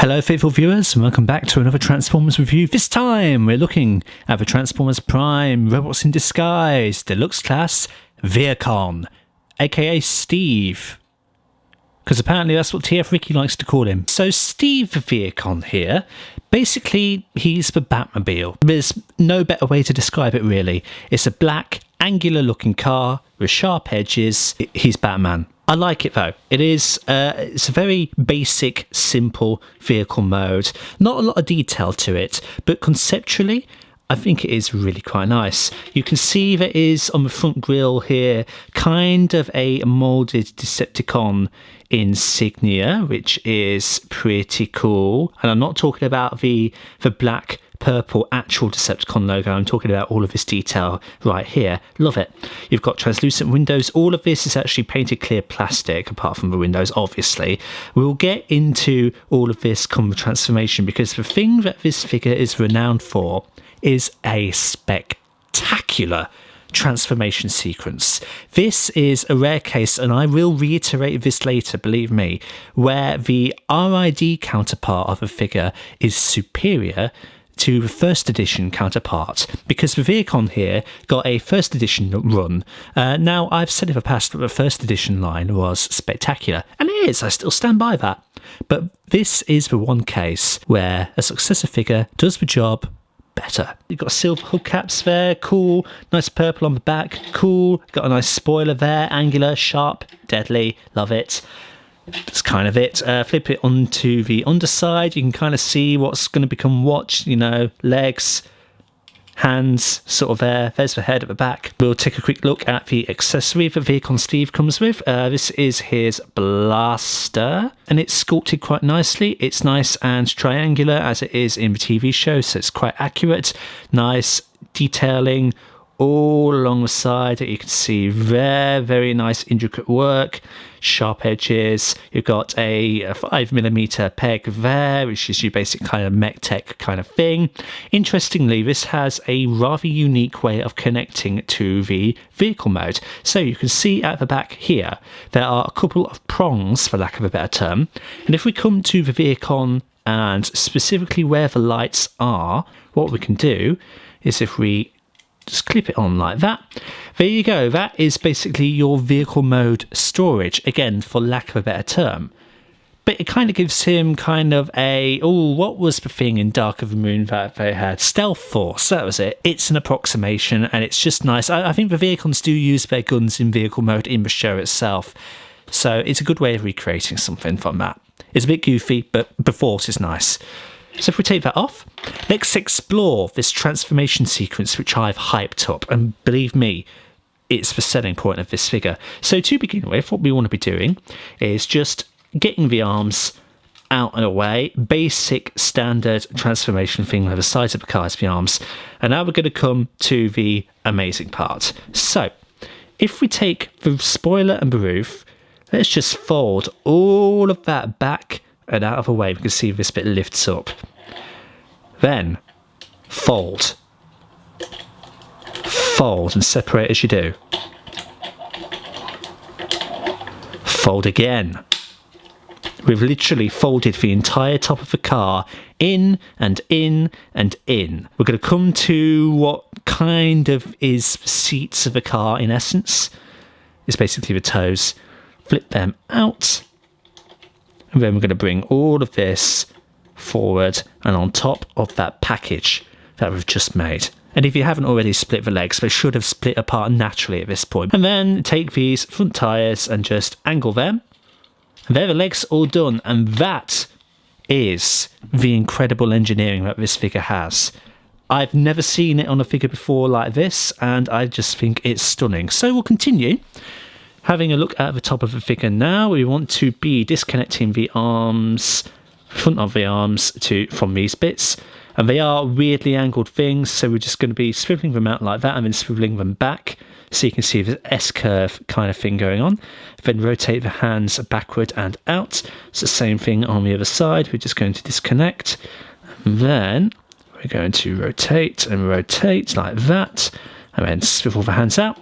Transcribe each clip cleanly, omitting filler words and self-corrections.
Hello faithful viewers and welcome back to another Transformers review. This time we're looking at the Transformers Prime Robots in Disguise Deluxe Class Vehicon, aka Steve. Because apparently that's what TF Ricky likes to call him. So Steve the Vehicon here, basically he's the Batmobile. There's no better way to describe it really. It's a black, angular looking car with sharp edges. He's Batman. I like it though. It's a very basic, simple vehicle mode. Not a lot of detail to it, but conceptually, I think it is really quite nice. You can see there is on the front grille here kind of a moulded Decepticon insignia, which is pretty cool. And I'm not talking about the black purple actual Decepticon logo. I'm talking about all of this detail right here. Love it. You've got translucent windows. All of this is actually painted clear plastic, apart from the windows, obviously. We'll get into all of this come the transformation, because the thing that this figure is renowned for is a spectacular transformation sequence. This is a rare case, and I will reiterate this later, believe me, where the RID counterpart of a figure is superior to the first edition counterpart, because the Vehicon here got a first edition run. Now, I've said in the past that the first edition line was spectacular, and it is, I still stand by that. But this is the one case where a successor figure does the job better. You've got silver hubcaps there, cool. Nice purple on the back, cool. Got a nice spoiler there, angular, sharp, deadly, love it. That's kind of it. Flip it onto the underside. You can kind of see what's going to become what, you know, legs, hands, sort of there. There's the head at the back. We'll take a quick look at the accessory that Vehicon Steve comes with. This is his blaster, and it's sculpted quite nicely. It's nice and triangular as it is in the TV show, so it's quite accurate. Nice detailing all along the side. You can see very nice intricate work, sharp edges. You've got a 5mm peg there, which is your basic kind of mech tech kind of thing. Interestingly, this has a rather unique way of connecting to the vehicle mode. So you can see at the back here, there are a couple of prongs, for lack of a better term. And if we come to the Vehicon and specifically where the lights are, what we can do is if we just clip it on like that. There you go. That is basically your vehicle mode storage. Again, for lack of a better term. But it kind of gives him kind of a, oh, what was the thing in Dark of the Moon that they had? Stealth Force, that was it. It's an approximation and it's just nice. I think the Vehicons do use their guns in vehicle mode in the show itself. So it's a good way of recreating something from that. It's a bit goofy, but the force is nice. So if we take that off, let's explore this transformation sequence which I've hyped up, and believe me, it's the selling point of this figure. So to begin with, what we want to be doing is just getting the arms out and away, basic standard transformation thing where the sides of the car is the arms, and now we're going to come to the amazing part. So if we take the spoiler and the roof, let's just fold all of that back and out of the way. We can see this bit lifts up. Then fold and separate as you do. Fold again. We've literally folded the entire top of the car in and in and in. We're going to come to what kind of is seats of the car in essence. It's basically the toes. Flip them out. And then we're going to bring all of this forward and on top of that package that we've just made. And if you haven't already split the legs, they should have split apart naturally at this point. And then take these front tyres and just angle them. And there the legs all done. And that is the incredible engineering that this figure has. I've never seen it on a figure before like this, and I just think it's stunning. So we'll continue. Having a look at the top of the figure now, we want to be disconnecting the arms, front of the arms from these bits. And they are weirdly angled things, so we're just going to be swiveling them out like that and then swiveling them back. So you can see the S-curve kind of thing going on. Then rotate the hands backward and out. It's the same thing on the other side. We're just going to disconnect. And then we're going to rotate and rotate like that. And then swivel the hands out.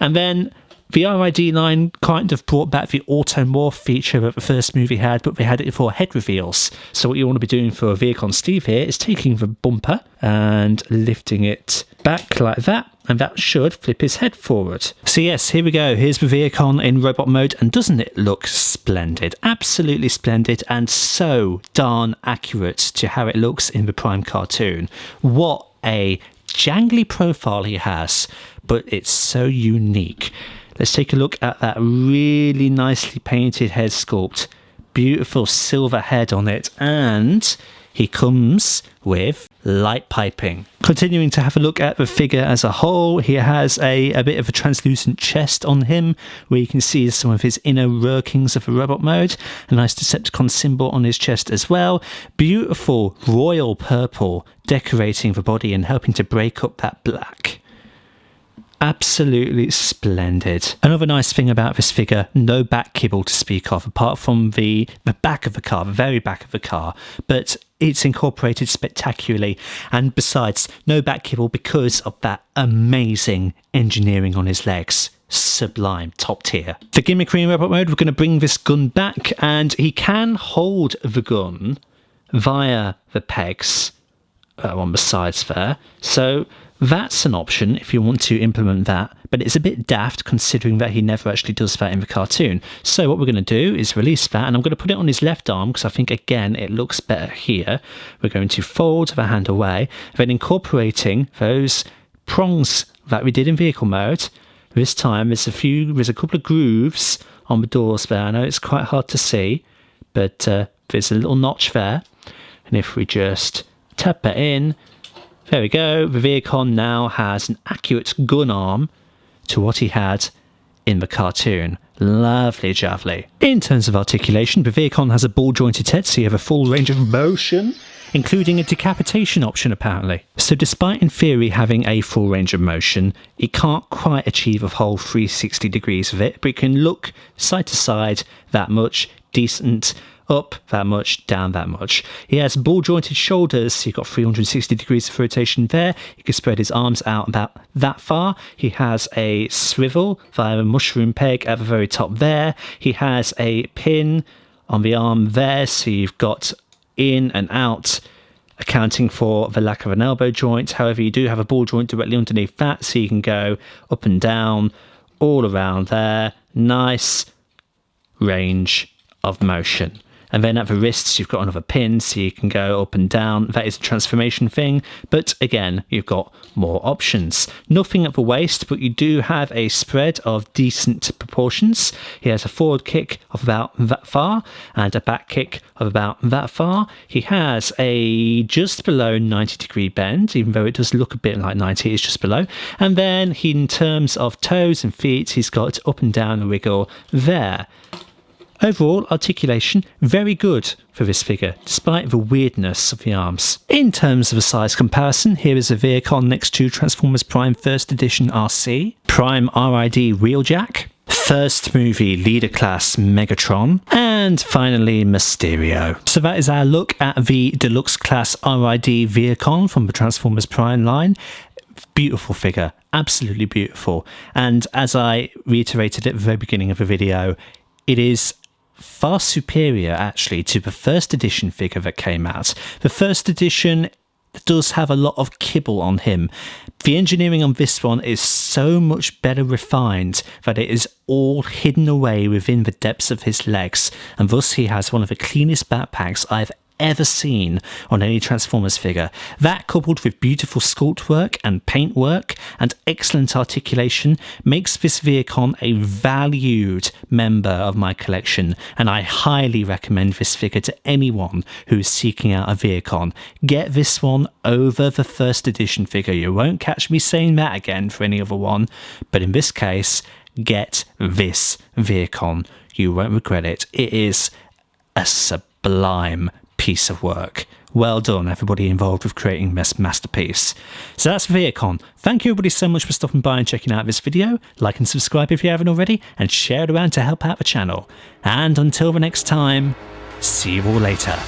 And then The RID line kind of brought back the automorph feature that the first movie had, but they had it for head reveals. So what you want to be doing for a Vehicon Steve here is taking the bumper and lifting it back like that, and that should flip his head forward. So yes, here we go. Here's the Vehicon in robot mode, and doesn't it look splendid? Absolutely splendid, and so darn accurate to how it looks in the Prime cartoon. What a jangly profile he has, but it's so unique. Let's take a look at that really nicely painted head sculpt. Beautiful silver head on it, and he comes with light piping. Continuing to have a look at the figure as a whole, he has a bit of a translucent chest on him where you can see some of his inner workings of a robot mode. A nice Decepticon symbol on his chest as well. Beautiful royal purple decorating the body and helping to break up that black. Absolutely splendid. Another nice thing about this figure, no back kibble to speak of, apart from the back of the car, the very back of the car, but it's incorporated spectacularly, and besides, no back kibble because of that amazing engineering on his legs. Sublime, top tier. For gimmickry in robot mode, we're going to bring this gun back, and he can hold the gun via the pegs on the sides there, so that's an option if you want to implement that, but it's a bit daft considering that he never actually does that in the cartoon. So what we're going to do is release that, and I'm going to put it on his left arm because I think, again, it looks better here. We're going to fold the hand away, then incorporating those prongs that we did in vehicle mode. This time there's a couple of grooves on the doors there. I know it's quite hard to see, but there's a little notch there, and if we just tap it in, there we go. The Vehicon now has an accurate gun arm to what he had in the cartoon. Lovely jubbly. In terms of articulation, the Vehicon has a ball jointed head, so you have a full range of motion, including a decapitation option apparently. So despite in theory having a full range of motion, it can't quite achieve a whole 360 degrees of it, but it can look side to side that much, decent, up that much, down that much. He has ball jointed shoulders, so you've got 360 degrees of rotation there. You can spread his arms out about that far. He has a swivel via a mushroom peg at the very top there. He has a pin on the arm there, so you've got in and out, accounting for the lack of an elbow joint. However, you do have a ball joint directly underneath that, so you can go up and down all around there. Nice range of motion. And then at the wrists, you've got another pin, so you can go up and down. That is a transformation thing, but again, you've got more options. Nothing at the waist, but you do have a spread of decent proportions. He has a forward kick of about that far, and a back kick of about that far. He has a just below 90-degree bend, even though it does look a bit like 90, it's just below. And then in terms of toes and feet, he's got up and down wiggle there. Overall, articulation, very good for this figure, despite the weirdness of the arms. In terms of a size comparison, here is a Vehicon next to Transformers Prime First Edition RC, Prime RID Wheeljack, First Movie Leader Class Megatron, and finally Mysterio. So that is our look at the Deluxe Class RID Vehicon from the Transformers Prime line. Beautiful figure, absolutely beautiful. And as I reiterated at the very beginning of the video, it is far superior actually to the first edition figure that came out. The first edition does have a lot of kibble on him. The engineering on this one is so much better refined that it is all hidden away within the depths of his legs, and thus he has one of the cleanest backpacks I've ever seen on any Transformers figure. That, coupled with beautiful sculpt work and paint work and excellent articulation, makes this Vehicon a valued member of my collection, and I highly recommend this figure to anyone who is seeking out a Vehicon. Get this one over the first edition figure. You won't catch me saying that again for any other one, but in this case, get this Vehicon. You won't regret it. It is a sublime piece of work. Well done, everybody involved with creating this masterpiece. So that's Vehicon. Thank you everybody so much for stopping by and checking out this video. Like and subscribe if you haven't already, and share it around to help out the channel. And until the next time, see you all later.